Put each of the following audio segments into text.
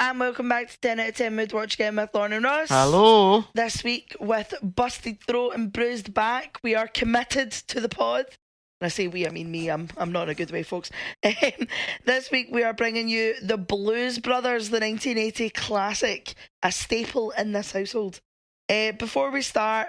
and welcome back to 10 out of 10 Mood Watch again with Lauren and Ross. Hello. This week with busted throat and bruised back, we are committed to the pod. And I say we, I mean me. I'm not in a good way, folks. This week we are bringing you The Blues Brothers, the 1980 classic, a staple in this household. Before we start,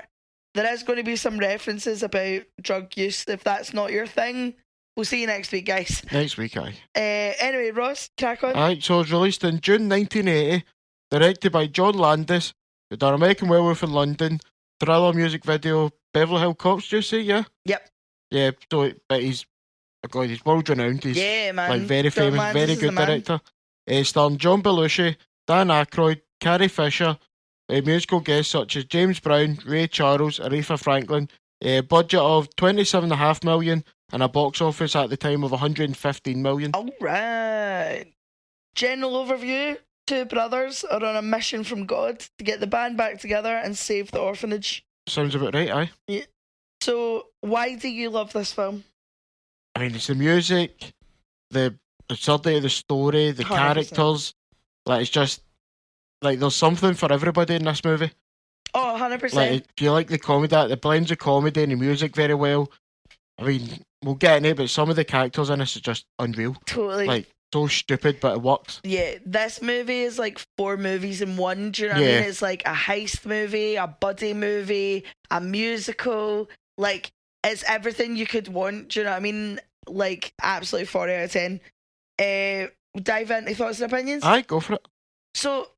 there is going to be some references about drug use. If that's not your thing, we'll see you next week, guys. Next week, aye. Anyway, Ross, crack on. Aye, so it was released in June 1980, directed by John Landis, who done American Werewolf in London, Thriller music video, Beverly Hills Cops, do you say, yeah? Yep. Yeah, so, but he's world renowned. He's Yeah, man. like very John famous, Landis very is the good man. director. Starring John Belushi, Dan Aykroyd, Carrie Fisher, musical guests such as James Brown, Ray Charles, Aretha Franklin. Budget of $27.5 million and a box office at the time of $115 million. All right. General overview. Two brothers are on a mission from God to get the band back together and save the orphanage. Sounds about right, aye. So, why do you love this film? I mean, it's the music, the absurdity of the story, the 100%. characters. Like, it's just, like, there's something for everybody in this movie. Oh, 100%. Like, if you like the comedy, it blends the comedy and the music very well. I mean, we'll get in it, but some of the characters in this is just unreal. Totally. Like, so stupid, but it works. Yeah, this movie is like 4 movies in one. Do you know what I Yeah. mean? It's like a heist movie, a buddy movie, a musical. Like, it's everything you could want. Do you know what I mean? Like, absolutely 40 out of 10. Dive into thoughts and opinions. Aye, go for it. So,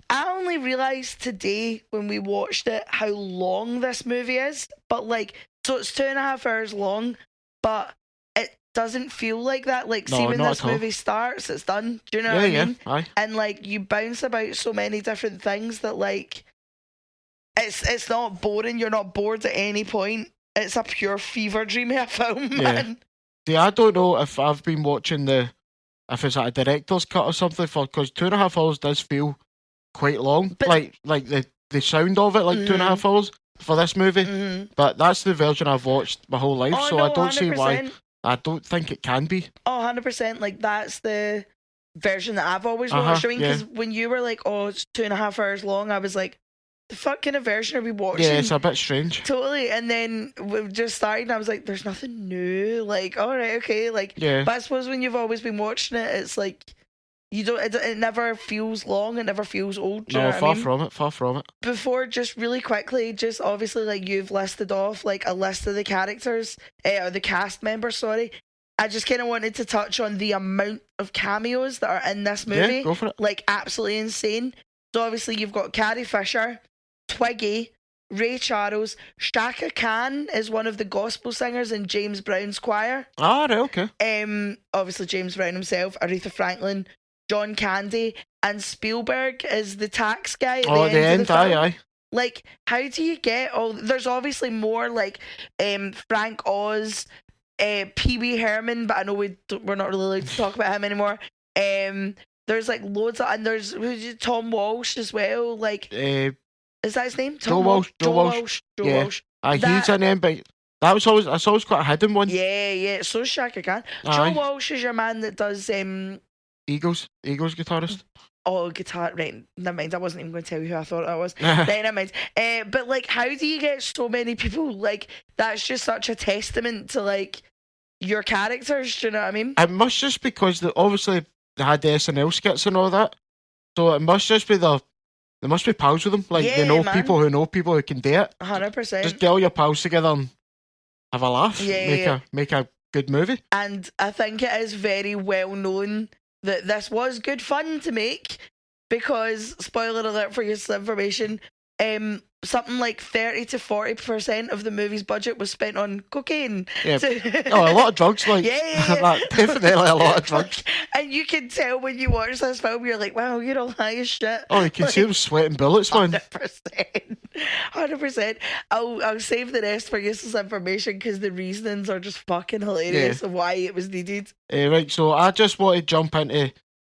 I only realised today when we watched it how long this movie is. But, like, so it's 2.5 hours long, but it doesn't feel like that. Like, No, see, when not this at all. movie starts, it's done. Do you know Yeah, what I yeah, mean? aye. And, like, you bounce about so many different things that, like, it's not boring. You're not bored at any point. It's a pure fever dream of a film, Yeah. man. See, I don't know if I've been watching if it's a director's cut or something, because 2.5 hours does feel quite long. But- like the sound of it, like 2.5 hours for this movie. Mm-hmm. But that's the version I've watched my whole life, Oh, so no, I don't see why. 100%. I don't think it can be. Oh, 100%. Like, that's the version that I've always Uh-huh, watched. I mean, yeah. because when you were like, oh, it's 2.5 hours long, I was like, the fuck kind of version are we watching? Yeah, it's a bit strange. Totally. And then we've just started and I was like, there's nothing new. Like, all right, okay. Like, Yeah. but I suppose when you've always been watching it, it's like, you don't, it never feels long. It never feels old. Do you know No, what far I mean? from it, far from it. Before, just really quickly, just obviously, like, you've listed off, like, a list of the characters, or the cast members, sorry. I just kind of wanted to touch on the amount of cameos that are in this movie. Yeah, go for it. Like, absolutely insane. So, obviously, you've got Carrie Fisher, Twiggy, Ray Charles, Shaka Khan is one of the gospel singers in James Brown's choir. Ah, right, okay. Obviously, James Brown himself, Aretha Franklin, John Candy, and Spielberg is the tax guy at Oh, the end of the aye, film. aye. Like, how do you get all... There's obviously more, like, Frank Oz, Pee Wee Herman, but I know we're not really allowed to talk about him anymore. There's, like, loads of... And there's Tom Walsh as well. Like, is that his name? Joe Walsh, Joe Walsh. Joe Yeah. Walsh. He's That- in him, but that's always quite a hidden one. Yeah. So Shaka Khan. Aye. Joe Walsh is your man that does... Eagles guitarist. Oh, guitar. Right, never mind. I wasn't even going to tell you who I thought that was. Right, never mind. But, like, how do you get so many people? Like, that's just such a testament to, like, your characters. Do you know what I mean? It must just because obviously they had the SNL skits and all that, so it must just be they must be pals with them. Like Yeah, they know man. people who can do it. 100%. Just get all your pals together and have a laugh. Yeah, Make a good movie. And I think it is very well known that this was good fun to make because, spoiler alert for your information, something like 30 to 40% of the movie's budget was spent on cocaine. Yeah. So- Oh, a lot of drugs. Like Yeah. that, definitely a lot of drugs. And you can tell when you watch this film, you're like, wow, you're all high as shit. Oh, you can see them sweating bullets, man. 100%. 100%. I'll save the rest for useless information because the reasonings are just fucking hilarious of why it was needed. Right, so I just want to jump into.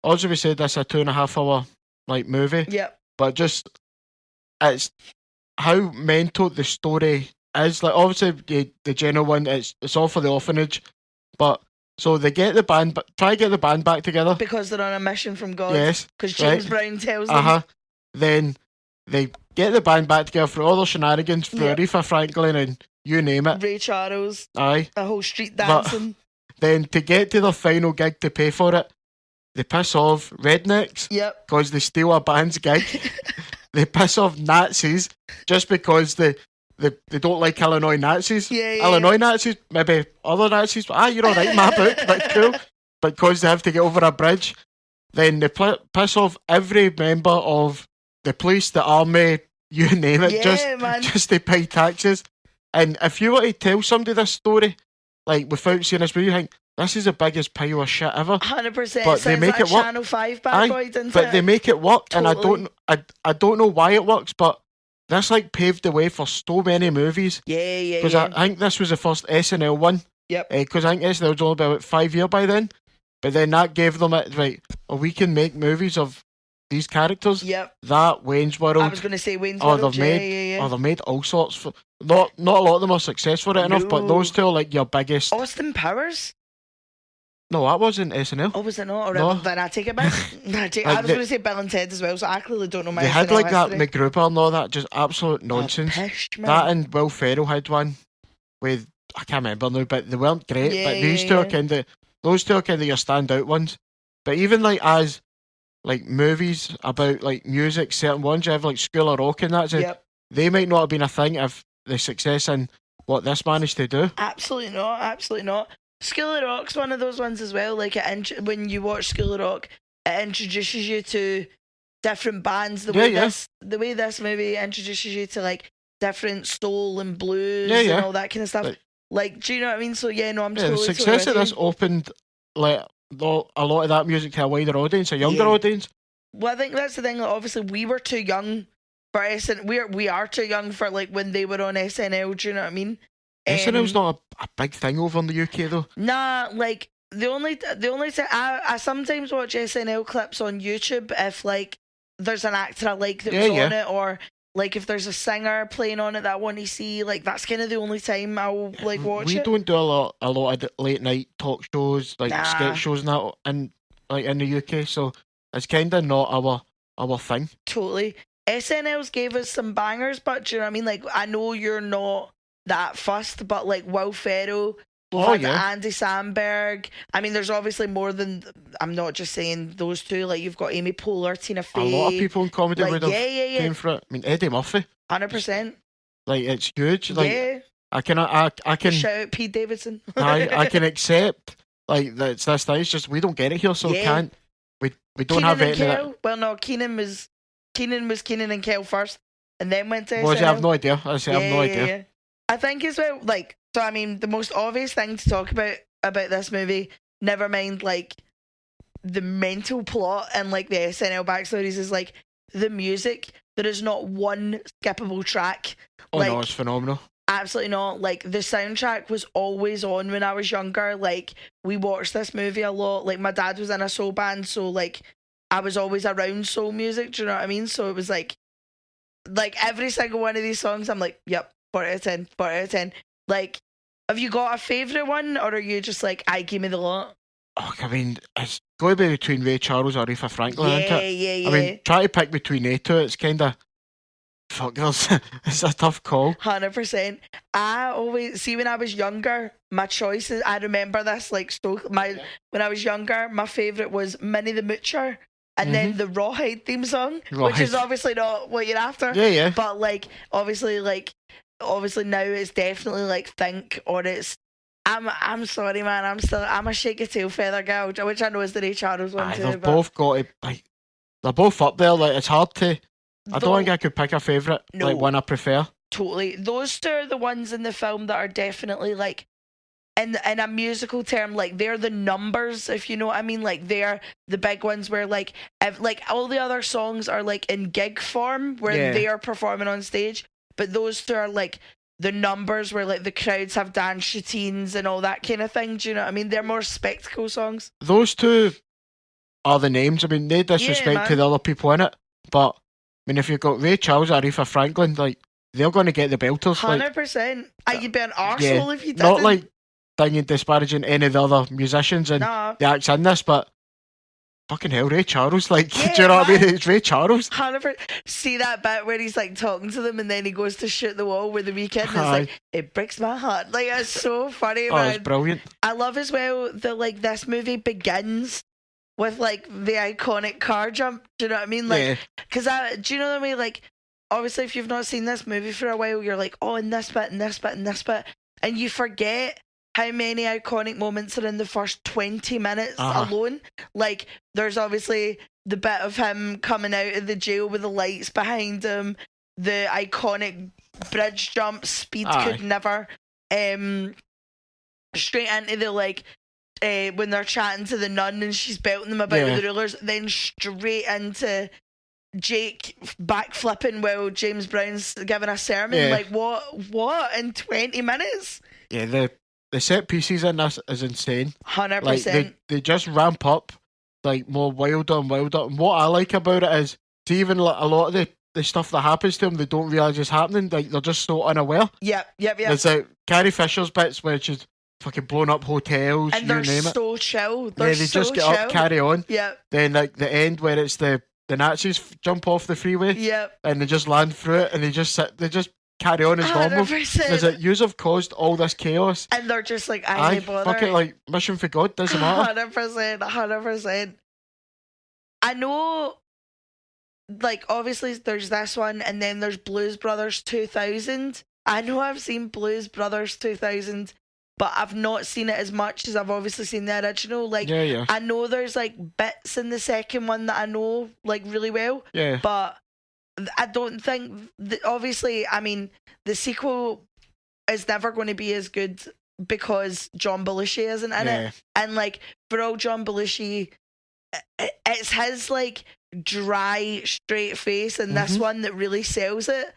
As we said, this is a 2.5 hour like movie, Yep. but just it's how mental the story is. Like obviously the general one, it's all for the orphanage, but So they get the band, try to get the band back together. Because they're on a mission from God. Yes. Because James right. Brown tells them. Then they get the band back together for all their shenanigans for Yep. Aretha Franklin and you name it. Ray Charles. Aye. The whole street But- dancing. Then to get to their final gig to pay for it, they piss off rednecks Yep. because they steal a band's gig. They piss off Nazis just because they don't like Illinois Nazis. Yeah. Illinois Nazis, maybe other Nazis. You're all right in my book, but cool. But because they have to get over a bridge, then they piss off every member of the police, the army, you name it, Yeah, man. just to pay taxes. And if you were to tell somebody this story, like without seeing this movie, you think this is the biggest pile of shit ever. 100%. But they make like it work. Channel 5 bad Aye, boy, didn't But it? they make it work, Totally. and I don't know why it works, but this like paved the way for so many movies. Yeah. Because I think this was the first SNL one. Yep. Because I think SNL was only about 5 years by then. But then that gave them it, right, we can make movies of these characters. Yep. That, Wayne's World. I was going to say Wayne's Oh, World. they've made, they've made all sorts. Not a lot of them are successful enough, but No. those two are like your biggest. Austin Powers? No, that wasn't SNL. Oh, was it not? Or No. Then I take it back. I was going to say Bill and Ted as well, so I clearly don't know my They had SNL like that history. MacGruber and all that, just absolute nonsense. Pish, man. That and Will Ferrell had one with, I can't remember now, but they weren't great. Yeah, but these yeah, two are yeah. kind of, those two are kind of your standout ones. But even like as like movies about like music, certain ones you have like School of Rock and that, Yep. they might not have been a thing if the success in what this managed to do. Absolutely not. Absolutely not. School of Rock's one of those ones as well. Like when you watch School of Rock, it introduces you to different bands. The way this movie introduces you to like different soul and blues and all that kind of stuff. Like, do you know what I mean? So yeah, no, I'm totally. The success of with this you. opened like a lot of that music to a wider audience, a younger Yeah. audience. Well, I think that's the thing. Like, obviously, we were too young for SNL. We are too young for like when they were on SNL. Do you know what I mean? SNL's not a big thing over in the UK though. Nah, like the only time I sometimes watch SNL clips on YouTube if like there's an actor I like that was on it, or like if there's a singer playing on it that I want to see. Like that's kind of the only time I'll like watch We it. don't do a lot of late night talk shows, like Nah. sketch shows and that, in the UK. So it's kind of not our thing. Totally. SNL's gave us some bangers, but do you know what I mean? Like I know you're not that fussed, but like Will Ferrell, Andy Samberg. I mean, there's obviously more than. I'm not just saying those two. Like you've got Amy Poehler, Tina Fey. A lot of people in comedy like, would have yeah. came for it. I mean, Eddie Murphy, 100%. like it's huge. Like Yeah. I can Shout out Pete Davidson. I can accept like that's this thing. It's just we don't get it here, so we Yeah. can't. We don't Keenan have and any of that. Kel. Well, no, Keenan was Keenan and Kel first, and then went to Was SNL. I have no idea. I say I have no idea. Yeah. I think as well, like, so I mean, the most obvious thing to talk about this movie, never mind like the mental plot and like the SNL backstories, is like the music. There is not one skippable track. Oh like, no, it's phenomenal. Absolutely not. Like the soundtrack was always on when I was younger. Like we watched this movie a lot. Like my dad was in a soul band, so like I was always around soul music. Do you know what I mean? So it was like every single one of these songs, I'm like, yep, 4 out of 10, 4 out of 10. Like, have you got a favourite one, or are you just like, I give me the lot? Oh, I mean, it's going to be between Ray Charles or Aretha Franklin, isn't it? Yeah. I mean, try to pick between they two. It's kind of fuck. It's a tough call. 100%. I always see when I was younger, my choices. I remember this like when I was younger, my favourite was Minnie the Moocher, and then the Rawhide theme song, which is obviously not what you're after. Yeah. But like, obviously now it's definitely like Think, or it's. I'm sorry, man. I'm a shake your tail feather girl, which I know is the Ray Charles one too. They've both got it. Like, they're both up there. Like it's hard to. I don't think I could pick a favourite. No. Like one I prefer. Totally. Those two are the ones in the film that are definitely like in a musical term, like they're the numbers, if you know what I mean. Like they're the big ones where like all the other songs are like in gig form where they are performing on stage, but those two are like the numbers where like the crowds have dance routines and all that kind of thing. Do you know what I mean? They're more spectacle songs. Those two are the names. I mean, no disrespect to the other people in it, but I mean, if you've got Ray Charles or Aretha Franklin, like they're going to get the belters. 100%. You'd be an arsehole if you didn't. Not like thing and disparaging any of the other musicians and Nah. the acts in this, but fucking hell, Ray Charles, like, Yeah, do you know what I mean? man. It's Ray Charles. 100%. See that bit where he's like talking to them and then he goes to shoot the wall with the weekend and it's Aye. like, it breaks my heart. Like, it's so funny, Oh, man. it's brilliant. I love as well that like this movie begins with like the iconic car jump. Do you know what I mean? Like, Yeah, because do you know the way, like, obviously if you've not seen this movie for a while, you're like, oh, in this bit, and this bit, and this bit, and you forget how many iconic moments are in the first 20 minutes alone. Like, there's obviously the bit of him coming out of the jail with the lights behind him, the iconic bridge jump, Speed Aye. could never, straight into the, like, when they're chatting to the nun and she's belting them about Yeah. the rulers, then straight into Jake backflipping while James Brown's giving a sermon. Yeah. Like, what in 20 minutes? yeah, the set pieces in this is insane. 100%. Like, they just ramp up, like, more wilder and wilder. And what I like about it is, see, even a lot of the stuff that happens to them, they don't realise is happening. Like, they're just so unaware. Yep. There's like Carrie Fisher's bits where she's fucking blowing up hotels, And you they're name it. so chill. They're Yeah, they so just get chill. up, carry on. Yep. Then, like, the end where it's the Nazis jump off the freeway Yep. and they just land through it and they just carry on as normal. 100%. Is it yous have caused all this chaos? And they're just like, I Aye, ain't bother. fuck it, like, mission for God, doesn't matter. 100%. 100%. I know, like, obviously there's this one and then there's Blues Brothers 2000. I know I've seen Blues Brothers 2000, but I've not seen it as much as I've obviously seen the original. Like, Yeah. I know there's like bits in the second one that I know like really well, Yeah. but I don't think obviously, I mean, the sequel is never going to be as good because John Belushi isn't in Yeah. it, and like for all John Belushi, it's his like dry straight face in this Mhm. one that really sells it,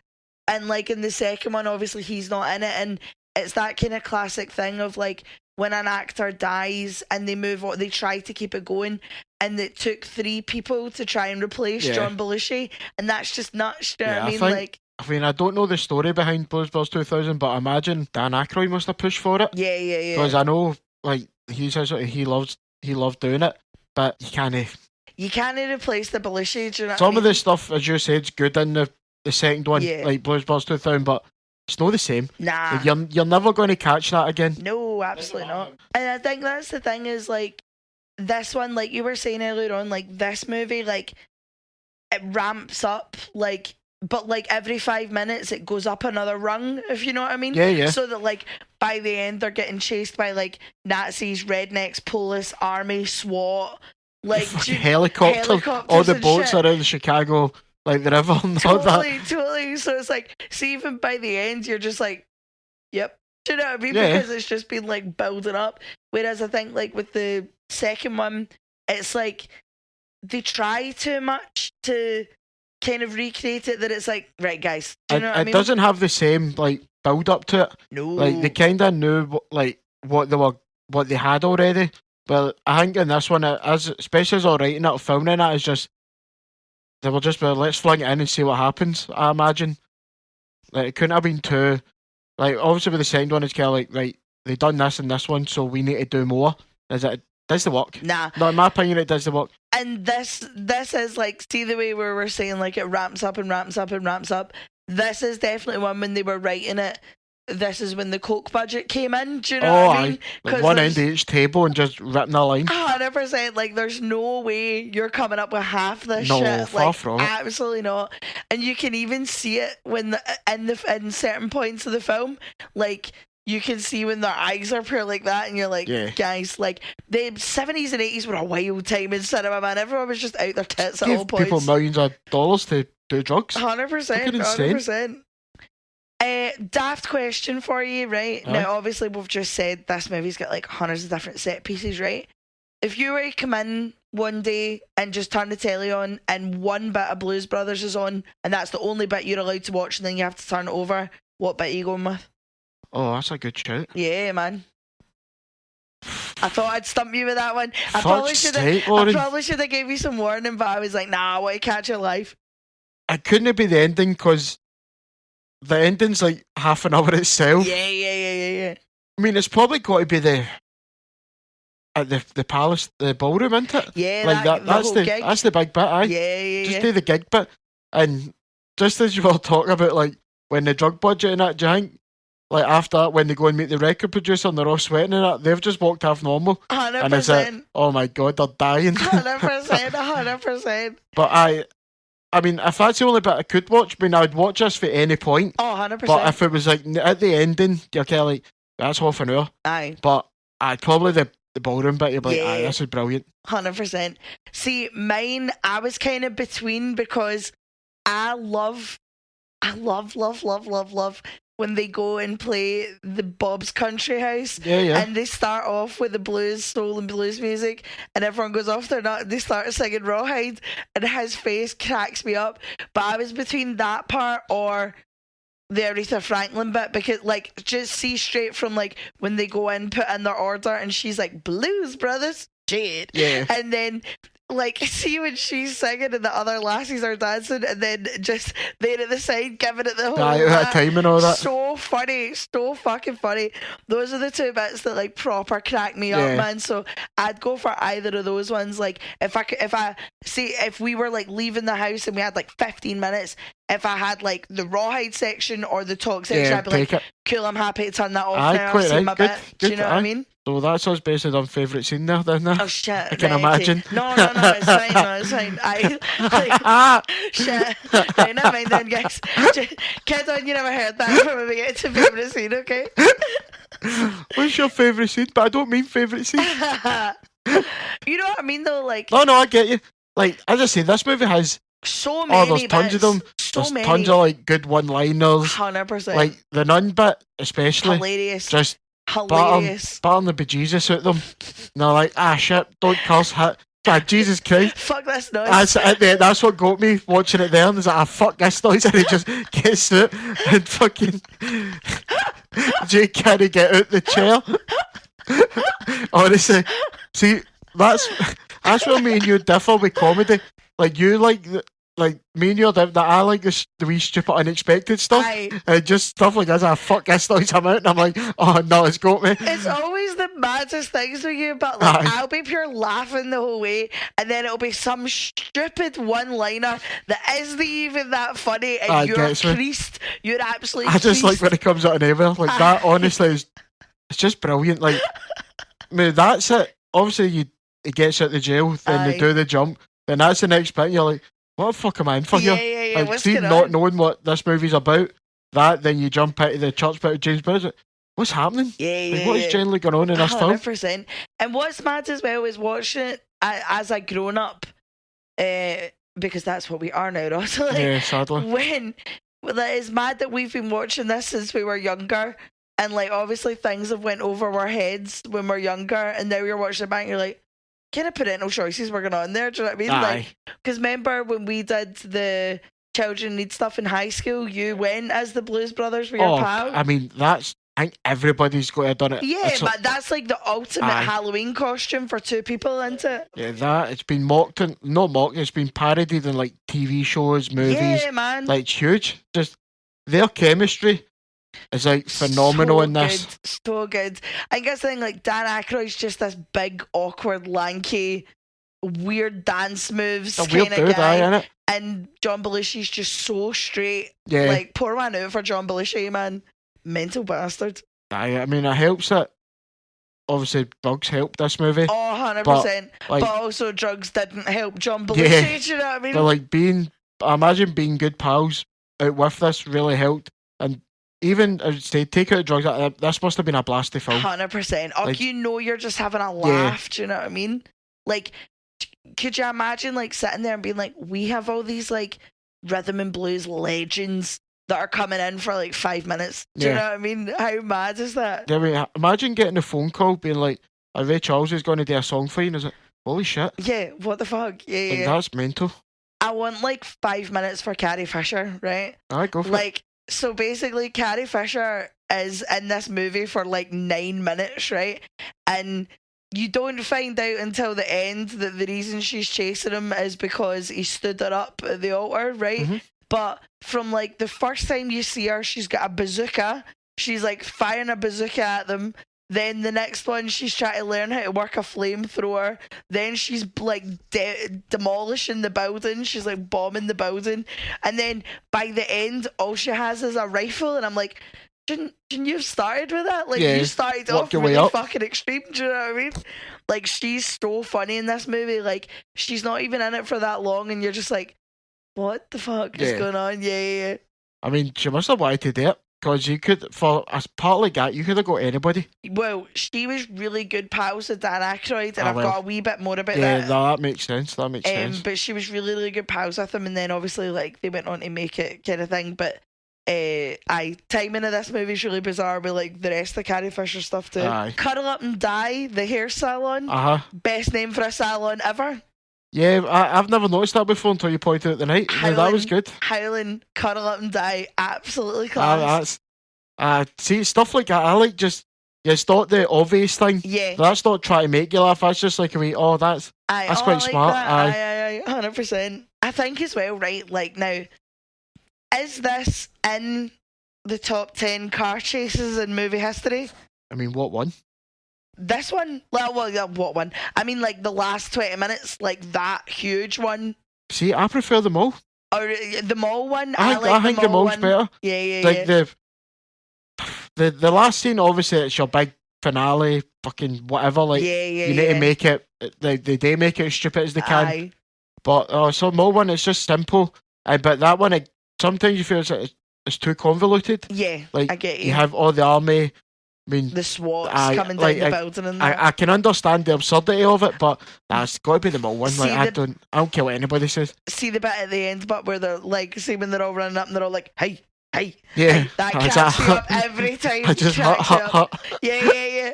and like in the second one obviously he's not in it, and it's that kind of classic thing of like when an actor dies and they move on, they try to keep it going, and it took 3 people to try and replace Yeah. John Belushi, and that's just nuts. Do you know Yeah, what I I mean? think- Like, I mean, I don't know the story behind Blues Brothers 2000, but I imagine Dan Aykroyd must have pushed for it. yeah. Because I know, like, he says that he loved doing it, but you can't. You can't replace the Belushi. Do you know what I Some mean? of the stuff, as you said, is good in the second one, Yeah. like Blues Brothers 2000, but it's not the same. Nah. You're never going to catch that again. No, absolutely not. And I think that's the thing is like this one, like you were saying earlier on, like this movie, like it ramps up, like, but like every 5 minutes it goes up another rung, if you know what I mean. Yeah. So that like by the end they're getting chased by like Nazis, rednecks, police, army, SWAT, like Fucking helicopters, all the and boats shit. around Chicago, like the river and all that. Totally. So it's like, see, even by the end, you're just like, yep. Do you know what I mean? Yeah. Because it's just been like building up. Whereas I think like with the second one, it's like they try too much to kind of recreate it that it's like, right, guys, do you know what I It mean? doesn't have the same like build up to it. No. Like they kind of knew what they had already. But I think in this one, especially as all writing it, filming it, is just they were just let's fling it in and see what happens. I imagine like it couldn't have been too like obviously with the second one, it's kind of like right they done this and this one, so we need to do more. It does the work? Nah. No, in my opinion, it does the work. And this is like, see the way where we're saying like it ramps up and ramps up and ramps up. This is definitely one when they were writing it. This is when the Coke budget came in. Do you know what I mean? Like one end of each table and just ripping a line. 100%. Like, there's no way you're coming up with half this No, shit. far Like, from it. absolutely not. And you can even see it when in certain points of the film, like you can see when their eyes are pure like that, and you're like, Yeah. guys, like the 70s and 80s were a wild time in cinema, man. Everyone was just out their tits at all Give points. people millions of dollars to do drugs. 100%. Fucking insane. 100%. Daft question for you, right? Aye. Now, obviously, we've just said this movie's got like hundreds of different set pieces, right? If you were to come in one day and just turn the telly on and one bit of Blues Brothers is on and that's the only bit you're allowed to watch and then you have to turn it over, what bit are you going with? Oh, that's a good shout. Yeah, man. I thought I'd stump you with that one. I probably Fuck's should sake, have Lauren. gave you some warning, but I was like, nah, I want to catch your life. It couldn't be the ending because the ending's like half an hour itself. Yeah. I mean, it's probably got to be at the palace, the ballroom, isn't it? Yeah, Like the that's whole the gig. that's the big bit. Aye. Yeah. Just do the gig bit, and just as you were talking about, like when the drug budget and that, do you think, like after that, when they go and meet the record producer and they're all sweating and that, they've just walked off normal, and it's like, 100%. oh my god, they're dying. 100%. But I mean, if that's the only bit I could watch, I mean, I'd watch this for any point. Oh, 100%. But if it was like at the ending, you're kind of like, that's half an hour. Aye. But I'd probably the ballroom bit, you're like, aye, Yeah. this is brilliant. 100%. See, mine, I was kind of between because I love when they go and play the Bob's Country House. Yeah. And they start off with the blues, soul and blues music, and everyone goes off their nut. They start singing Rawhide, and his face cracks me up. But I was between that part or the Aretha Franklin bit, because like just see straight from like when they go in, put in their order, and she's like Blues Brothers, Jade, Yeah. and then like see when she's singing and the other lassies are dancing, and then just there at the side giving it the whole Aye, that time and all that. So funny, so fucking funny. Those are the two bits that like proper crack me up, Yeah. man. So I'd go for either of those ones. Like if we were like leaving the house and we had like 15 minutes, if I had like the Rawhide section or the talk section, Yeah, I'd be like, take it. cool, I'm happy to turn that off Aye, now. quite I've seen right. my Good, bit. good, Do you know what I aye. mean? So that's us based on favourite scene there, then. Oh shit! I can right, imagine. Okay. No, it's fine. No, it's fine. Shit. Right, never mind then, guys. Kids on, you never heard that from we get to favourite scene, okay? What's your favourite scene? But I don't mean favourite scene. You know what I mean though? Like No, I get you. Like, as I say, this movie has so many. there's tons of them. So There's many. tons of like good one-liners. 100%. Like the nun bit, especially. Hilarious. Just Hilarious. batting the bejesus out them. And they're like, shit, don't curse, hit. God, Jesus Christ. Fuck this noise. That's what got me watching it there. And there's like, fuck this noise. And he just gets out and fucking Jake can't get out the chair. Honestly, see, that's where me and you differ with comedy. Like, you like me and you are that I like the wee stupid unexpected stuff. Aye. And just stuff like that. Fuck this noise, I'm out. And I'm like, oh no, it's got me. It's always the maddest things with you, but like Aye. I'll be pure laughing the whole way, and then it'll be some stupid one-liner that isn't even that funny, and Aye, you're gets me. creased. You're absolutely. I just like creased. when it comes out of nowhere. Like that, honestly, it's just brilliant. Like, I mean, that's it. Obviously, he gets out the jail, then Aye. they do the jump, then that's the next bit. And you're like, what the fuck am I in for Yeah, here? yeah, yeah. Like, What's see, going not on? knowing what this movie's about, then you jump into the church bit of James Bond. What's happening? Yeah, Like, yeah. what is generally going on in this film? 100%. And what's mad as well is watching it as a grown up, because that's what we are now, Ross. Like, Yeah, sadly. It's mad that we've been watching this since we were younger, and like obviously things have went over our heads when we're younger, and now you're watching it back and you're like, kind of parental choices were going on there. Do you know what I mean? Aye. Like, because remember when we did the children need stuff in high school, you went as the Blues Brothers with your pal. I mean, I think everybody's got to have done it. Yeah, It's but that's like the ultimate Aye. Halloween costume for two people, isn't it? yeah, that it's been mocked and not mocked. It's been parodied in like TV shows, movies. Yeah, man. Like, it's huge. Just their chemistry is like phenomenal so in this. Good, so good. I guess the thing, like Dan Aykroyd's just this big, awkward, lanky, weird dance moves It's a weird kind of dude, guy. innit? And John Belushi's just so straight. Yeah. Like, pour one out for John Belushi, man. Mental bastard. I mean, it helps that obviously drugs help this movie. Oh, 100%. But, like- also drugs didn't help John Belushi, Yeah. do you know what I mean? But like I imagine being good pals out with this really helped. And even I would say, take out the drugs, this must have been a blasty film. 100%. Oh, Like- you know you're just having a laugh, do you know what I mean? Like, could you imagine like sitting there and being like, we have all these like rhythm and blues legends that are coming in for like 5 minutes. Do you Yeah. know what I mean? How mad is that? I mean, imagine getting a phone call being like, Ray Charles is going to do a song for you, and it's like, holy shit. Yeah, what the fuck? Yeah, Like, yeah. that's mental. I want like 5 minutes for Carrie Fisher, right? Alright, go for it. Like, so basically, Carrie Fisher is in this movie for like 9 minutes, right? And you don't find out until the end that the reason she's chasing him is because he stood her up at the altar, right? Mhm. But from like the first time you see her, she's got a bazooka she's like firing a bazooka at them. Then the next one, she's trying to learn how to work a flamethrower. Then she's like demolishing the building. She's like bombing the building. And then by the end, all she has is a rifle. And I'm like, shouldn't you have started with that? Like, Yeah, you started work off your way really up. fucking extreme. Do you know what I mean? Like, she's so funny in this movie. Like, she's not even in it for that long. And you're just like, what the fuck is Yeah. going on? Yeah. I mean, she must have wanted to do it because you could, for as part like that, you could have got anybody. Well, she was really good pals with Dan Aykroyd, and Ah, I've well. got a wee bit more about Yeah, that. that makes sense. That makes sense. But she was really, really good pals with him, and then obviously, like, they went on to make it kind of thing. But timing of this movie is really bizarre with like the rest of the Carrie Fisher stuff too. Aye. Cuddle Up and Die, the hair salon, Best name for a salon ever. Yeah, I've never noticed that before until you pointed out the night. Yeah, that was good. Howling, Cuddle Up and Die, absolutely class. See, stuff like that, I like just, it's not the obvious thing. Yeah. That's not trying to make you laugh, that's just like a wee, oh, that's quite I like smart. that. Aye. 100%. I think as well, right, like now, is this in the top 10 car chases in movie history? I mean, what one? This one? Well, what one? I mean, like the last 20 minutes, like that huge one. See, I prefer them all. Or the mall one? I think the mall's better. Yeah. Like the last scene, obviously, it's your big finale, fucking whatever. Like, you need to make it. They make it as stupid as they can. Aye. But so mall one, it's just simple. But that one, sometimes you feel it's too convoluted. Yeah, like I get you. You have all the army. I mean, the SWATs coming like, down the building and that. I can understand the absurdity of it, but that's got to be the mall one. Like, See, I don't care what anybody says. See the bit at the end, but where they're like, see when they're all running up and they're all like, hey. Yeah, that cracks me up every time. I just hut. Yeah.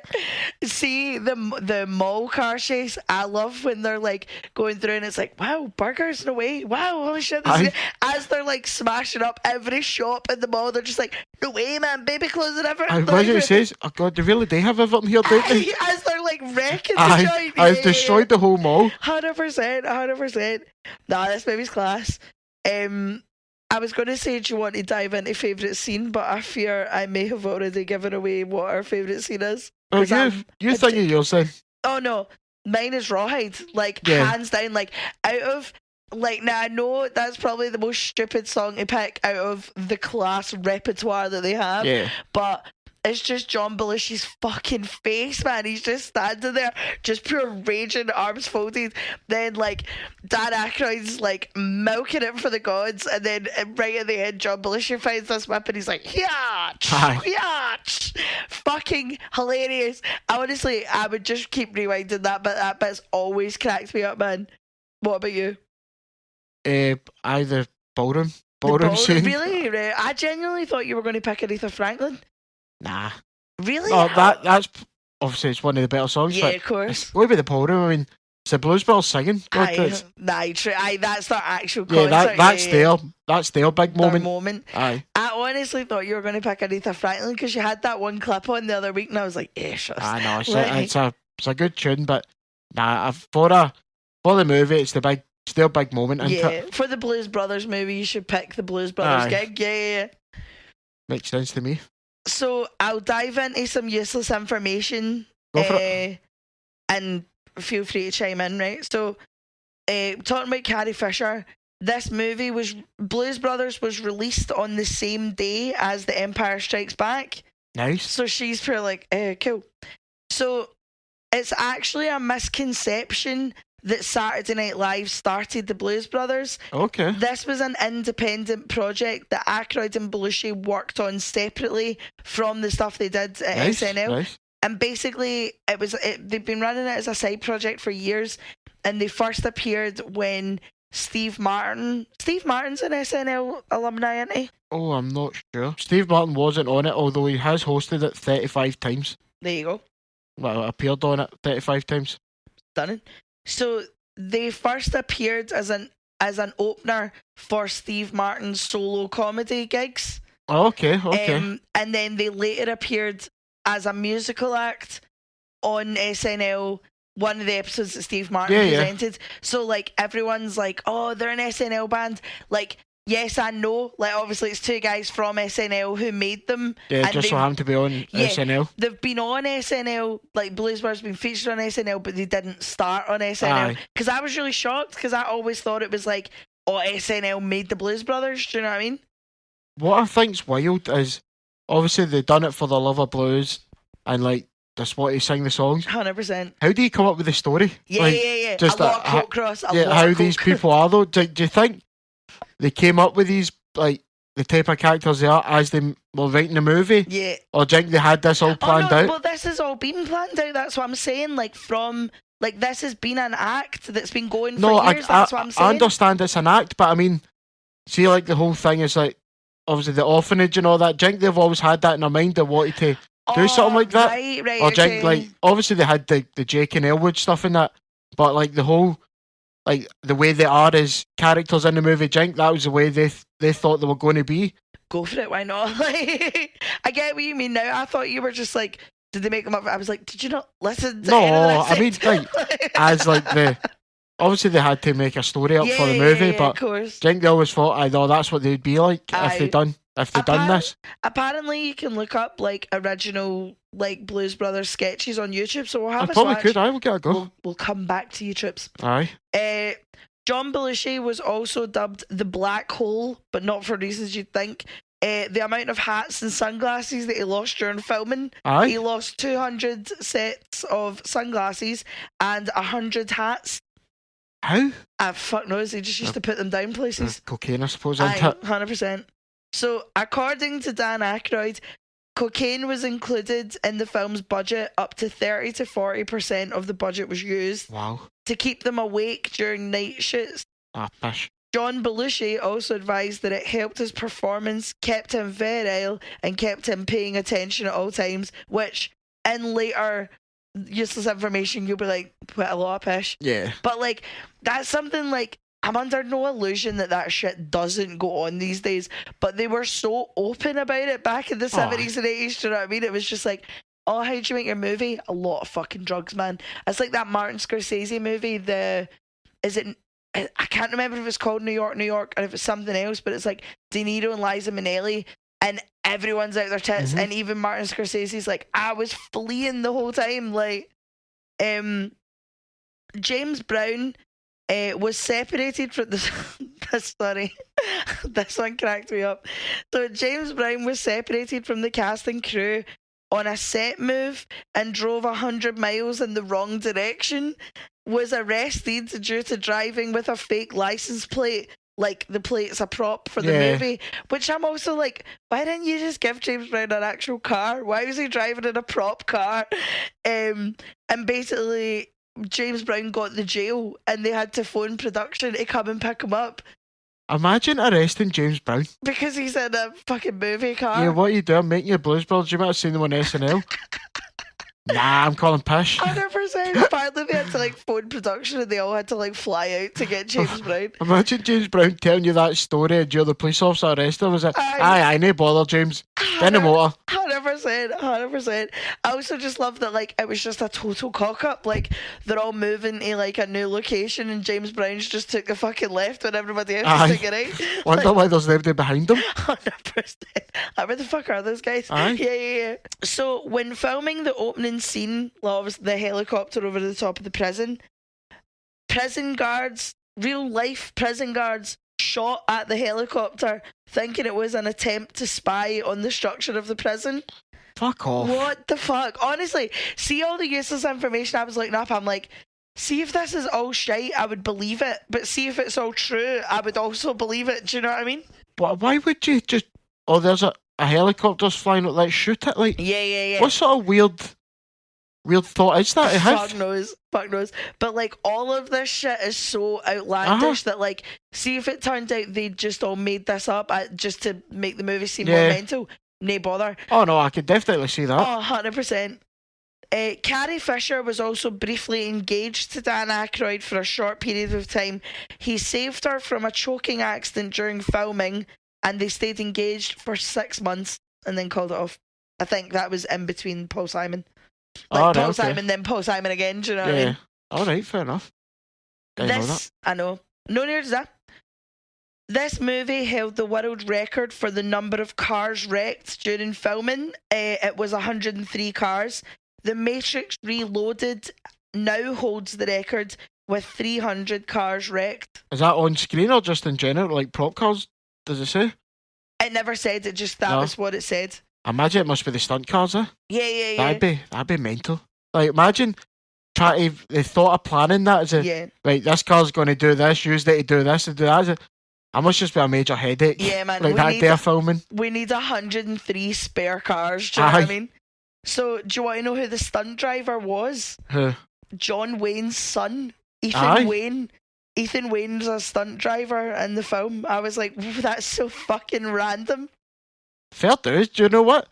See the mall car chase. I love when they're like going through and it's like, wow, burgers, no way, wow, holy shit. As they're like smashing up every shop in the mall, they're just like, no way, man, baby clothes and everything. What he says, oh god, they really do have everything here, don't they? As they're like wrecking the joint. I've destroyed the whole mall. 100%. Nah, this movie's class. I was going to say, do you want to dive into favourite scene? But I fear I may have already given away what our favourite scene is. Oh, you think of yours then? Oh no, mine is Rawhide. Like, hands down. Like, out of, like, now I know that's probably the most stupid song to pick out of the class repertoire that they have. Yeah. But it's just John Belushi's fucking face, man. He's just standing there, just pure raging, arms folded. Then, like, Dan Aykroyd's, like, milking it for the gods. And then right at the end, John Belushi finds this whip and he's like, Yatch! Fucking hilarious. Honestly, I would just keep rewinding that, but that bit's always cracked me up, man. What about you? Either ballroom scene. Really? Right. I genuinely thought you were going to pick Aretha Franklin. Nah. Really? Oh, that's obviously it's one of the better songs. Yeah, but of course. It's going to be the ballroom. I mean, it's the Blues Brothers singing. That's their actual concert. That's their big moment. Aye. I honestly thought you were going to pick Aretha Franklin because you had that one clip on the other week, and I was like, I know it's a good tune, but nah, for the movie, it's their big moment. Yeah, for the Blues Brothers movie, you should pick the Blues Brothers gig. Yeah. Makes sense to me. So I'll dive into some useless information. Go for it. And feel free to chime in, right? So, talking about Carrie Fisher, this movie Blues Brothers was released on the same day as The Empire Strikes Back. Nice. So she's pretty like, cool. So it's actually a misconception that Saturday Night Live started the Blues Brothers. Okay. This was an independent project that Aykroyd and Belushi worked on separately from the stuff they did at SNL. Nice. And basically, they've been running it as a side project for years, and they first appeared when Steve Martin's an SNL alumni, isn't he? Oh, I'm not sure. Steve Martin wasn't on it, although he has hosted it 35 times. There you go. Well, appeared on it 35 times. Stunning. So they first appeared as an opener for Steve Martin's solo comedy gigs. Oh, okay. And then they later appeared as a musical act on SNL, one of the episodes that Steve Martin presented. So, like, everyone's like, oh, they're an SNL band. Like, yes and no. Like, obviously, it's two guys from SNL who made them. Yeah, and just so happened to be on Yeah. SNL. They've been on SNL, like Blues Brothers been featured on SNL, but they didn't start on SNL. Aye. Because I was really shocked, because I always thought it was like, oh, SNL made the Blues Brothers. Do you know what I mean? What I think's wild is obviously they done it for the love of blues and like just want to sing the songs. 100%. How do you come up with the story? Yeah, Like, yeah. just a lot that- of coke cross. A yeah, lot how of these coke. people are though. Do you think they came up with these like the type of characters they are as they were writing the movie, Yeah. or do you think they had this all planned no, out? Well, this has all been planned out. That's what I'm saying. Like, this has been an act that's been going No, for years. That's what I'm saying. I understand it's an act, but I mean, see, like the whole thing is like obviously the orphanage and all that. Do you think they've always had that in their mind? They wanted to do something like that. Right, Or do you think, okay. like, obviously they had the Jake and Elwood stuff in that, but like the whole, like the way they are as characters in the movie, do you think that was the way they thought they were going to be? Go for it, why not? Like, I get what you mean now. I thought you were just like, did they make them up? I was like, did you not listen to No, any of this? I mean, like, as like the obviously they had to make a story up for the movie, yeah, but of course. do you think they always thought, I know that's what they'd be like if they done Apparent- this? Apparently, you can look up like original like Blues Brothers sketches on YouTube, so we'll have I a probably swatch. could. I will get a go. We'll come back to you, Trips. Aye. John Belushi was also dubbed the Black Hole, but not for reasons you'd think. The amount of hats and sunglasses that he lost during filming, Aye. he lost 200 sets of sunglasses and 100 hats. How? Fuck knows, he just used to put them down places. Cocaine, I suppose, Aye, isn't it? 100%. So, according to Dan Aykroyd, cocaine was included in the film's budget. Up to 30 to 40% of the budget was used Wow. to keep them awake during night shoots. Ah, pish. John Belushi also advised that it helped his performance, kept him virile, and kept him paying attention at all times, which, in later useless information, you'll be like, what a lot of pish. Yeah. But, like, that's something, like, I'm under no illusion that shit doesn't go on these days, but they were so open about it back in the 70s and 80s, do you know what I mean? It was just like, oh, how'd you make your movie? A lot of fucking drugs, man. It's like that Martin Scorsese movie, I can't remember if it's called New York, or if it's something else, but it's like De Niro and Liza Minnelli, and everyone's out their tits, and even Martin Scorsese's like, I was fleeing the whole time. Like, James Brown was separated from this sorry, this one cracked me up. So James Brown was separated from the cast and crew on a set move and drove 100 miles in the wrong direction, was arrested due to driving with a fake license plate, like the plate's a prop for the movie, which I'm also like, why didn't you just give James Brown an actual car? Why was he driving in a prop car? And basically James Brown got the jail and they had to phone production to come and pick him up Imagine arresting James Brown. because he's in a fucking movie car. Yeah, what are you doing? Making your Blues Brothers? You might have seen them on SNL. Nah, I'm calling pish. 100%. Apparently they had to like phone production and they all had to like fly out to get James Brown. Imagine James Brown telling you that story and you're the police officer arrested him. Was it? Aye. Aye, no bother, James. Get in the motor. 100%. I also just love that like it was just a total cock up. Like they're all moving to like a new location and James Brown's just took the fucking left when everybody else Aye. was taking right. Wonder why there's nobody behind him. 100%. Like, where the fuck are those guys? Aye. Yeah. So when filming the opening scene, well, obviously the helicopter over the top of the prison guards, real life prison guards, shot at the helicopter thinking it was an attempt to spy on the structure of the prison. Fuck off. What the fuck? Honestly, see all the useless information I was looking up, I'm like, see if this is all shite, I would believe it. But see if it's all true, I would also believe it. Do you know what I mean? But why would you just... Oh, there's a helicopter's flying, let's shoot it, like... Yeah. What sort of weird thought is that to have? Fuck knows. But like all of this shit is so outlandish that like, see if it turned out they just all made this up just to make the movie seem more mental. Nay bother. Oh no, I could definitely see that. Oh, 100%. Carrie Fisher was also briefly engaged to Dan Aykroyd for a short period of time. He saved her from a choking accident during filming and they stayed engaged for 6 months and then called it off. I think that was in between Paul Simon. Like Paul Simon, then Paul Simon again. Do you know what I mean? Alright, fair enough. Didn't know that. I know. No near to that. This movie held the world record for the number of cars wrecked during filming. It was 103 cars. The Matrix Reloaded now holds the record with 300 cars wrecked. Is that on screen or just in general, like prop cars? Does it say? It never said it, just that No. was what it said. I imagine it must be the stunt cars, eh? Yeah. That'd be mental. Like, imagine they thought of planning that as a Yeah. right. This car's going to do this. Use it to do this and do that. I must just be a major headache. Yeah, man. Like that day of filming. We need 103 spare cars. Do you know what I Aye. mean? So, do you want to know who the stunt driver was? Who? John Wayne's son, Ethan Aye. Wayne. Ethan Wayne's a stunt driver in the film. I was like, that's so fucking random. Fair dues. Do you know what?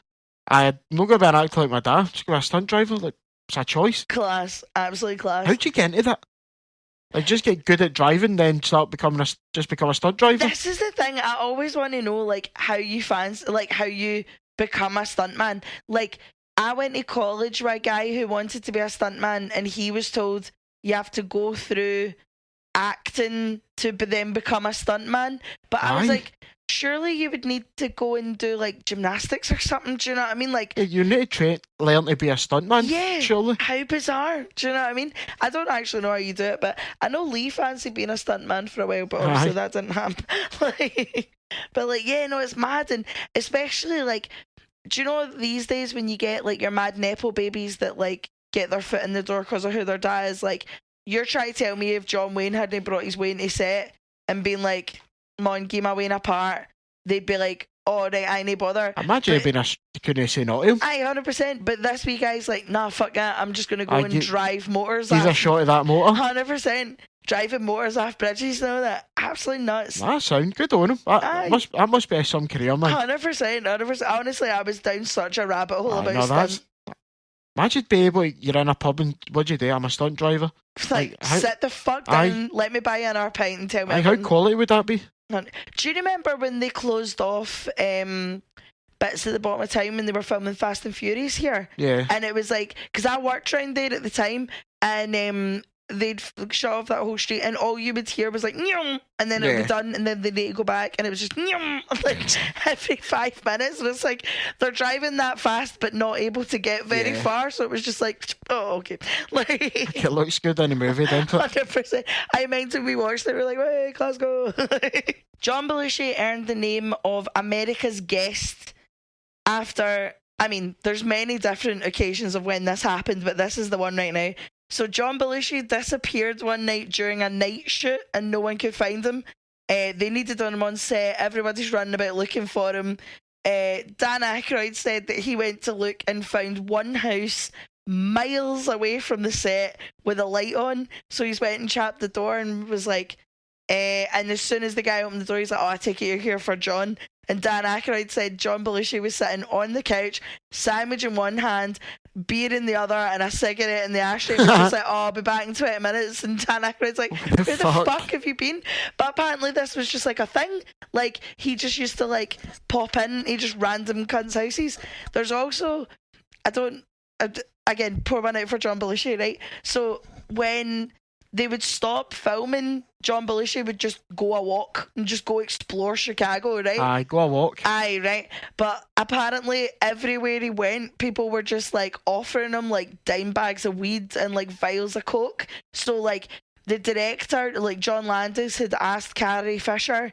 I'm not going to be an actor like my dad. I'm just going to be a stunt driver. Like, it's a choice. Class, absolutely class. How'd you get into that? Like, just get good at driving, then start become a stunt driver. This is the thing. I always want to know, like, how you become a stuntman. Like, I went to college with a guy who wanted to be a stuntman, and he was told you have to go through acting to then become a stuntman. But I was Aye. like, surely you would need to go and do like gymnastics or something. Do you know what I mean? Like, Yeah, you need to learn to be a stuntman. yeah. Surely. How bizarre. Do you know what I mean? I don't actually know how you do it, but I know Lee fancied being a stuntman for a while, but obviously Aye. that didn't happen. But like, yeah, no, it's mad. And especially like, do you know these days when you get like your mad Nepo babies that like get their foot in the door because of who their dad is? Like, you're trying to tell me if John Wayne hadn't brought his Wayne to set and been like, come on, give my Wayne apart, they'd be like, oh, right, I ain't bother. Imagine But- you couldn't say no to him. Aye, 100%. But this wee guy's like, nah, fuck that. I'm just going to go Aye, and you- drive motors. He's a off- shot of that motor. 100%. Driving motors off bridges and all that. Absolutely nuts. That sound good on him. Aye. That must be some career, man. 100%. Honestly, I was down such a rabbit hole Aye, about no, stunt. that's. Imagine being able you're in a pub and what do you do? I'm a stunt driver. Like, how- sit the fuck Aye. down, let me buy you another pint and tell me. Like, how everything. quality would that be? Do you remember when they closed off bits at the bottom of time when they were filming Fast and Furious here? Yeah. And it was like, because I worked around there at the time, and they'd shut off that whole street, and all you would hear was like, nyum, and then it would Yeah. be done, and then they need to go back, and it was just nyum, like every 5 minutes. And it's like, they're driving that fast, but not able to get very Yeah. far. So it was just like, oh, okay. Like, It looks good in the movie, doesn't it? 100%. I meant to be watched it. We're like, hey, Glasgow. John Belushi earned the name of America's Guest after, I mean, there's many different occasions of when this happened, but this is the one right now. So John Belushi disappeared one night during a night shoot and no one could find him. They needed him on set. Everybody's running about looking for him. Dan Aykroyd said that he went to look and found one house miles away from the set with a light on. So he's went and chapped the door and was like, and as soon as the guy opened the door, he's like, oh, I take it you're here for John. And Dan Aykroyd said John Belushi was sitting on the couch, sandwich in one hand, beer in the other, and a cigarette in the ashtray. And was just like, oh, I'll be back in 20 minutes. And Dan Aykroyd's like, the where the fuck? fuck have you been? But apparently this was just like a thing. Like, he just used to like pop in, he just random cunts' houses. There's also, again, pour one out for John Belushi, right? So when they would stop filming, John Belushi would just go a walk and just go explore Chicago, right? Aye, go a walk. Aye, right. But apparently everywhere he went, people were just like offering him like dime bags of weed and like vials of coke. So like the director, like John Landis, had asked Carrie Fisher,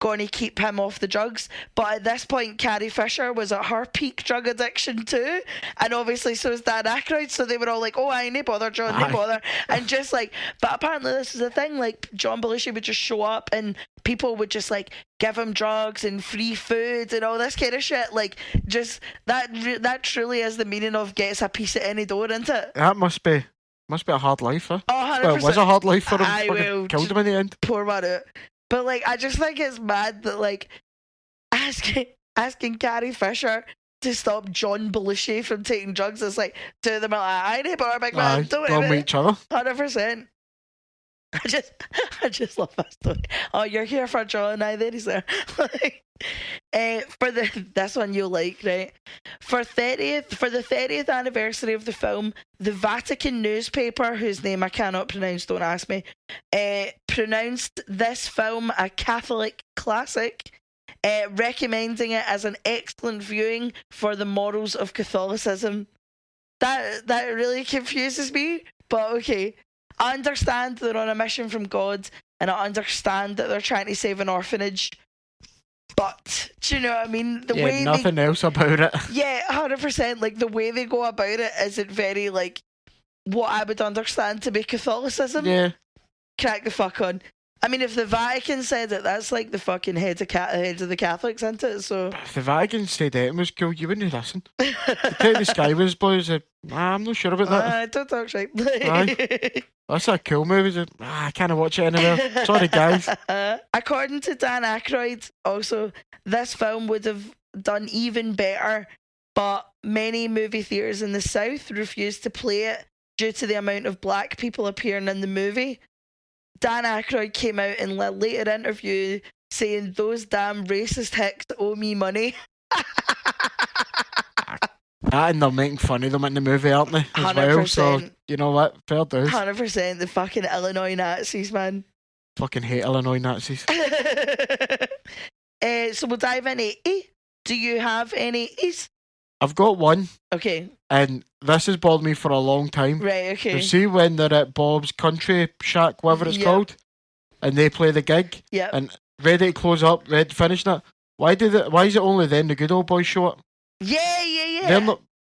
going to keep him off the drugs. But at this point, Carrie Fisher was at her peak drug addiction too. And obviously so was Dan Aykroyd. So they were all like, oh, I ain't bother, John, Aye. ain't bother. And just like, but apparently this is the thing, like John Belushi would just show up and people would just like give him drugs and free food and all this kind of shit. Like, just that truly is the meaning of gets a piece of any door, isn't it? That must be a hard life, huh? Oh, 100%. Well, it was a hard life for him. I Fucking will killed him in the end. Poor man out. But like, I just think it's mad that like asking Carrie Fisher to stop John Belushi from taking drugs. It's like, two of them are like, I ain't bother, big man. Aye, Don't blame worry each other. about it. 100%. I just love that story. Oh, you're here for John, I there, he's there. For this one you'll like, right? For the 30th anniversary of the film, the Vatican newspaper, whose name I cannot pronounce, don't ask me, pronounced this film a Catholic classic, recommending it as an excellent viewing for the morals of Catholicism. That really confuses me, but okay. I understand they're on a mission from God, and I understand that they're trying to save an orphanage. But do you know what I mean? The way nothing else about it. Yeah, 100%. Like the way they go about it isn't very like what I would understand to be Catholicism. Yeah. Crack the fuck on. I mean, if the Vatican said it, that's like the fucking heads of the Catholics, isn't it? So If the Vatican said it was cool, you wouldn't listen. The Sky was boys. I'm not sure about that. don't talk shit. Aye. That's a cool movie. I can't watch it anymore. Sorry, guys. According to Dan Aykroyd, also, this film would have done even better, but many movie theatres in the South refused to play it due to the amount of black people appearing in the movie. Dan Aykroyd came out in a later interview saying, "Those damn racist hicks owe me money." That and they're making fun of them in the movie, aren't they? As 100%. well, so you know what? Fair dues. 100%, the fucking Illinois Nazis, man. Fucking hate Illinois Nazis. So we'll dive into E. Do you have any E's? I've got one, Okay, and this has bothered me for a long time. right, okay. You see when they're at Bob's Country Shack, whatever it's Yep. called, and they play the gig, Yep. and ready to close up, ready to finish it. Why is it only then the good old boys show up? Yeah.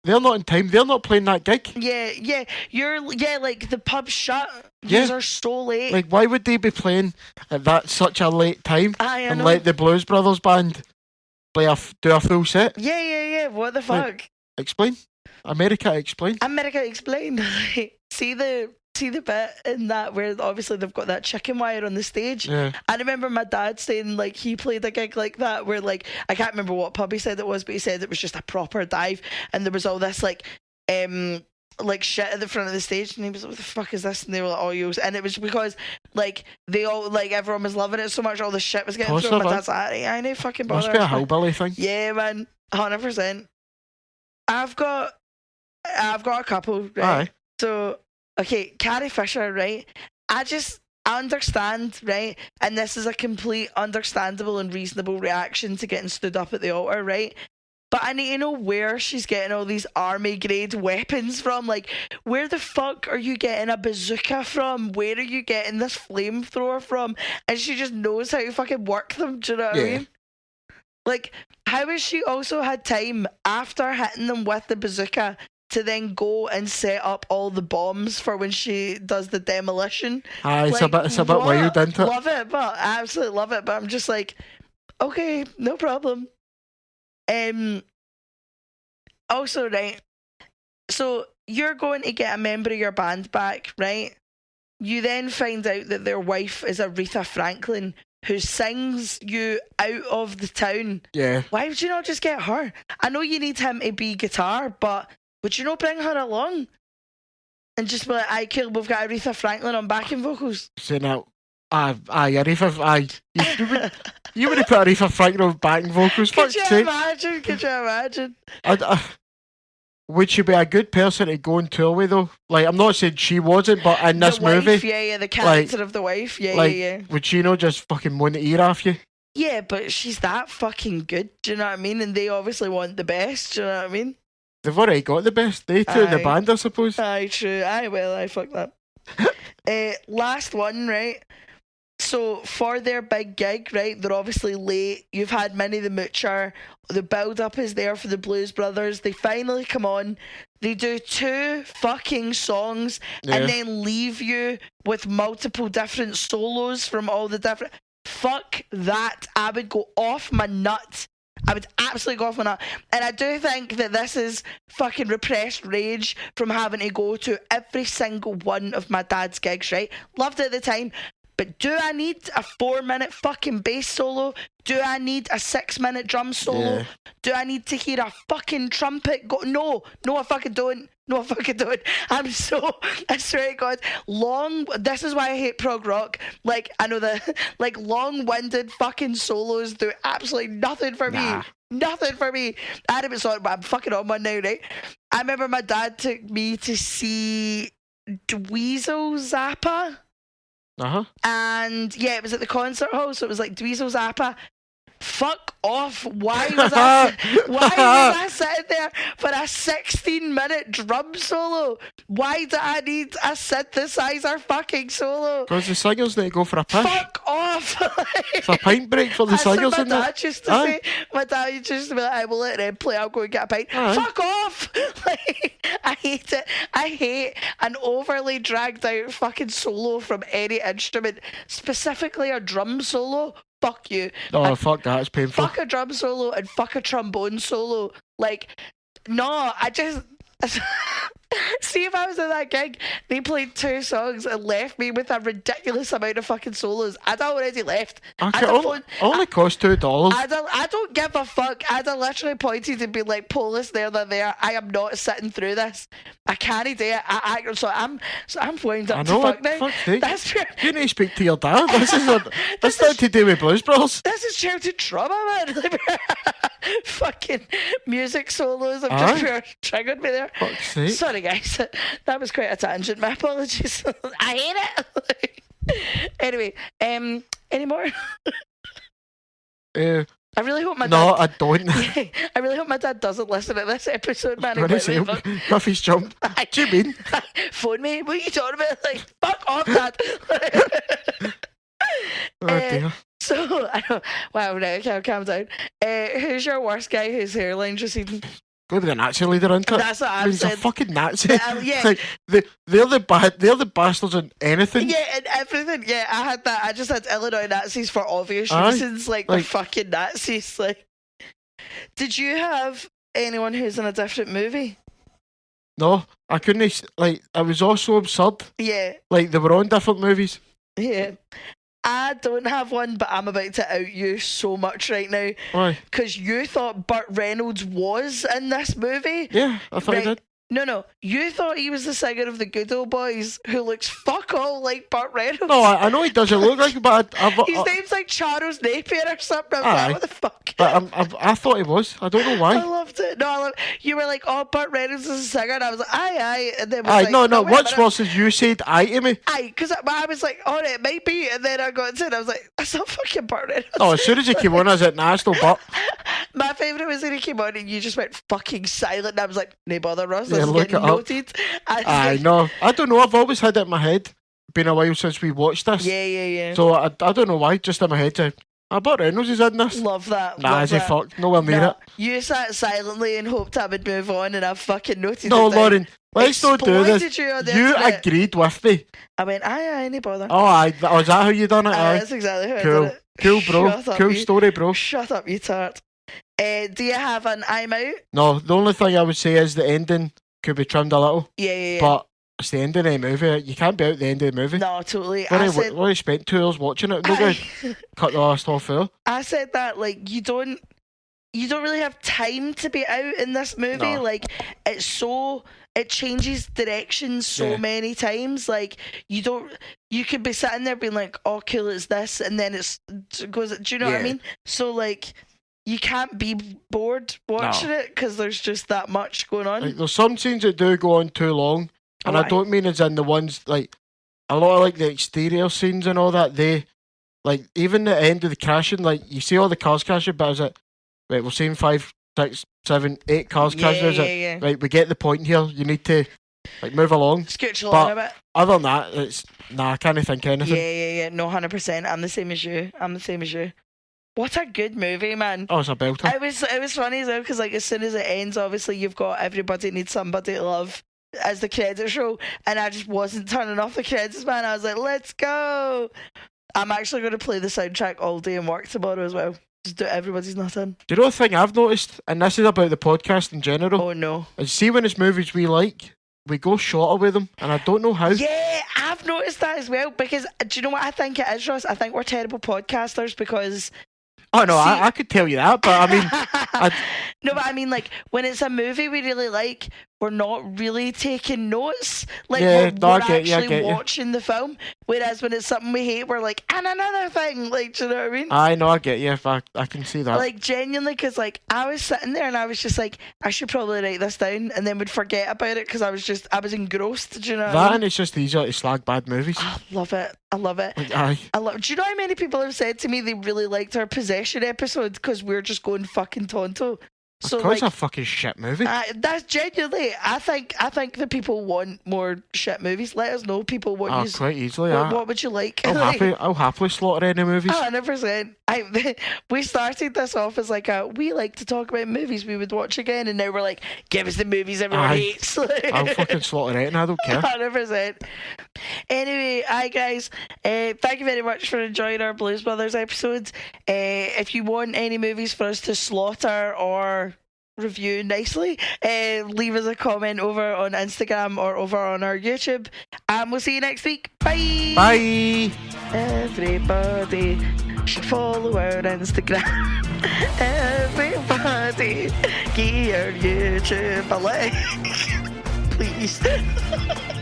They're not in time. They're not playing that gig. Yeah. Like the pub's shut. Yeah. Yous are so late. Like, why would they be playing at that such a late time I and know. let the Blues Brothers band do a full set? Yeah. What the fuck? Like, explain. America, explain. America explained. see the bit in that where obviously they've got that chicken wire on the stage. Yeah. I remember my dad saying like he played a gig like that where like I can't remember what pub he said it was, but he said it was just a proper dive and there was all this like shit at the front of the stage and he was like, what the fuck is this? And they were like, oh you, and it was because like they all like everyone was loving it so much, all the shit was getting thrown. My dad's like, I ain't fucking bother. Must be a hillbilly thing. Yeah, man, 100%. I've got a couple, right? Aye. So, okay, Carrie Fisher, right? I understand, right? And this is a complete understandable and reasonable reaction to getting stood up at the altar, right? But I need to know where she's getting all these army grade weapons from. Like, where the fuck are you getting a bazooka from? Where are you getting this flamethrower from? And she just knows how to fucking work them, do you know what I mean? Like, how has she also had time after hitting them with the bazooka to then go and set up all the bombs for when she does the demolition? Aye, it's Like, a bit wild, isn't it? Love it, but I absolutely love it. But I'm just like, okay, no problem. Also, right, so you're going to get a member of your band back, right? You then find out that their wife is Aretha Franklin, who sings you out of the town. Yeah. Why would you not just get her? I know you need him to be guitar, but would you not bring her along? And just be like, aye, cool, we've got Aretha Franklin on backing vocals. Saying that, Aretha, you would have put Aretha Franklin on backing vocals. Could Fuck's you sake. imagine? Could you imagine? Would she be a good person to go and tour with, though? Like, I'm not saying she wasn't, but in this The wife, movie, yeah, the character of the wife, yeah, like, yeah. would she not just fucking moan the ear off you? Yeah, but she's that fucking good, do you know what I mean? And they obviously want the best, do you know what I mean? They've already got the best. They two in the Aye. band, I suppose. Aye, true. Aye, well, I fucked that. Last one, right? So for their big gig, right, they're obviously late. You've had Minnie the Moocher. The build-up is there for the Blues Brothers. They finally come on. They do 2 fucking songs and then leave you with multiple different solos from all the different... Fuck that. I would go off my nut. I would absolutely go off my nut. And I do think that this is fucking repressed rage from having to go to every single one of my dad's gigs, right? Loved it at the time. But do I need a 4-minute fucking bass solo? Do I need a 6-minute drum solo? Yeah. Do I need to hear a fucking trumpet go? No, I fucking don't. No, I fucking don't. I swear to God, this is why I hate prog rock. Like, I know that, like, long-winded fucking solos do absolutely nothing for Nah. me. Nothing for me. I haven't saw it, but I'm fucking on one now, right? I remember my dad took me to see Dweezil Zappa. Uh-huh. And yeah, it was at the concert hall, so it was like Dweezil Zappa. Fuck off. Why was I sitting there for a 16-minute drum solo? Why do I need a synthesizer fucking solo? Because the singers need to go for a piss. Fuck off. It's a pint break for the That's what singers my in there. dad used to Aye. say. My dad used to be like, I will let them play, I'll go and get a pint. Aye. Fuck off. Like, I hate it. I hate an overly dragged out fucking solo from any instrument, specifically a drum solo. Fuck you. Oh, And fuck that. It's painful. fuck a drum solo and fuck a trombone solo. Like, no, I just... See, if I was at that gig, they played 2 songs and left me with a ridiculous amount of fucking solos. I'd already left. Okay, only cost $2. I don't give a fuck. I'd have literally pointed and been like, Polis, there, they're there. I am not sitting through this. I can't do it. So I'm wound up I to know, fuck now. fuck's sake. That's true. You need to speak to your dad. That's not to do with Blues Brothers. This is childhood trauma, man. Fucking music solos have Aye. just pure triggered me there. Fuck's sake. Sorry, guys. That was quite a tangent. My apologies. I hate it. Anyway, any more? I really hope my No, dad... I don't. I really hope my dad doesn't listen to this episode, man. What is it? Ruffy's jump. What do you mean? Phone me. What are you talking about? Like, fuck off, Dad. Oh dear. So, I don't... Wow, no, okay, calm down. Who's your worst guy whose hairline's receding? Go to the Nazi leader, isn't it? That's what I I'm mean, he's a saying. fucking Nazi. Yeah. Like, they're the bastards in anything. Yeah, and everything. Yeah, I had that. I just had Illinois Nazis for obvious Aye. reasons. Like, the fucking Nazis. Like, did you have anyone who's in a different movie? No, I couldn't. Like, it was all so absurd. Yeah, Like, they were on different movies. yeah. I don't have one, but I'm about to out you so much right now Why? because you thought Burt Reynolds was in this movie. Yeah, I thought Right. he did. No, you thought he was the singer of the Good Old Boys who looks fuck all like Burt Reynolds. No, I know he doesn't look like it, but His name's like Charles Napier or something. I was Aye. like, what the fuck? but I thought he was. I don't know I why. loved it. No, you were like, oh, Burt Reynolds is a singer. And I was like, aye. And then was Aye, like, no. wait a What's minute. worse is you said aye to me. Aye, because I was like, oh, it might be. And then I got into it and I was like, that's not fucking Burt Reynolds. Oh, as soon as he came on, I was like, nah, it's no but. My favourite was when he came on and you just went fucking silent. And I was like, no bother, Ross. Yeah, This is look getting it up. noted. And Aye, no. I don't know. I've always had it in my head. Been a while since we watched this. Yeah. So I don't know why. Just in my head, Burt Reynolds is in this. Love that. Nah, love is he that. fucked? Nowhere near No, it. you sat silently and hoped I would move on, and I fucking noted No, it. down. Lauren, let's not do this. Exploited you on the You internet. agreed with me. I went, aye, no bother. Oh, aye. Oh, is that how you done it? Aye, Aye. that's exactly how I Cool. did it. Cool, bro. Shut up, Cool you- story, bro. Shut up, you tart. Do you have an I'm out? No, the only thing I would say is the ending could be trimmed a little, Yeah. but it's the ending of the movie. You can't be out the end of the movie. No, totally. When I I said, when I spent 2 hours watching it, no good. Cut the last half hour. I said that like you don't really have time to be out in this movie. No. Like it changes directions so Yeah. many times. Like you could be sitting there being like, oh cool, it's this, and then it goes. Do you know what I Yeah. mean? So like you can't be bored watching it because there's just that much going on. Like, there's some scenes that do go on too long, and Oh, I don't mean as in the ones like a lot of like the exterior scenes and all that. They like even the end of the crashing, like you see all the cars crashing, but is it right? We're seeing 5, 6, 7, 8 cars crashing. Is it yeah. right? We get the point here. You need to like move along. Scooch along a bit. Other than that, it's I can't think of anything. Yeah. No, 100%. I'm the same as you. What a good movie, man. Oh, it's a belter. It was funny as well because like as soon as it ends, obviously you've got Everybody Needs Somebody to Love as the credits roll, and I just wasn't turning off the credits, man. I was like, let's go. I'm actually going to play the soundtrack all day and work tomorrow as well. Just do Everybody's Not In. Do you know the thing I've noticed, and this is about the podcast in general, Oh no. is see when it's movies we like, we go shorter with them, and I don't know how. Yeah, I've noticed that as well. Because do you know what I think it is, Ross? I think we're terrible podcasters because. Oh no, See- I could tell you that, but I mean, no, but I mean, like when it's a movie we really like, we're not really taking notes. Like Yeah, we're I get you, I actually get you. watching the film. Whereas when it's something we hate, we're like, and another thing. Like, do you know what I mean? I know, I get you. If I can see that. Like genuinely, because like I was sitting there and I was just like, I should probably write this down, and then would forget about it because I was engrossed. Do you know what I That mean? and it's just easier to slag bad movies. I love it. I love it. Like, aye. Do you know how many people have said to me they really liked our possession episode because we're just going fucking tonto? So Because like, a fucking shit movie. that's genuinely. I think that people want more shit movies. Let us know, people. What Oh, you? quite easily. What would you like? I'll happily slaughter any movies. 100%. We started this off as like we like to talk about movies we would watch again, and now we're like, give us the movies everyone Aye. hates. I'll fucking slaughter it, and I don't care. 100%. Anyway, hi guys. Thank you very much for enjoying our Blues Brothers episodes. If you want any movies for us to slaughter or review nicely, leave us a comment over on Instagram or over on our YouTube, and we'll see you next week. Bye. Bye. Everybody should follow our Instagram. Everybody give our YouTube a like. Please.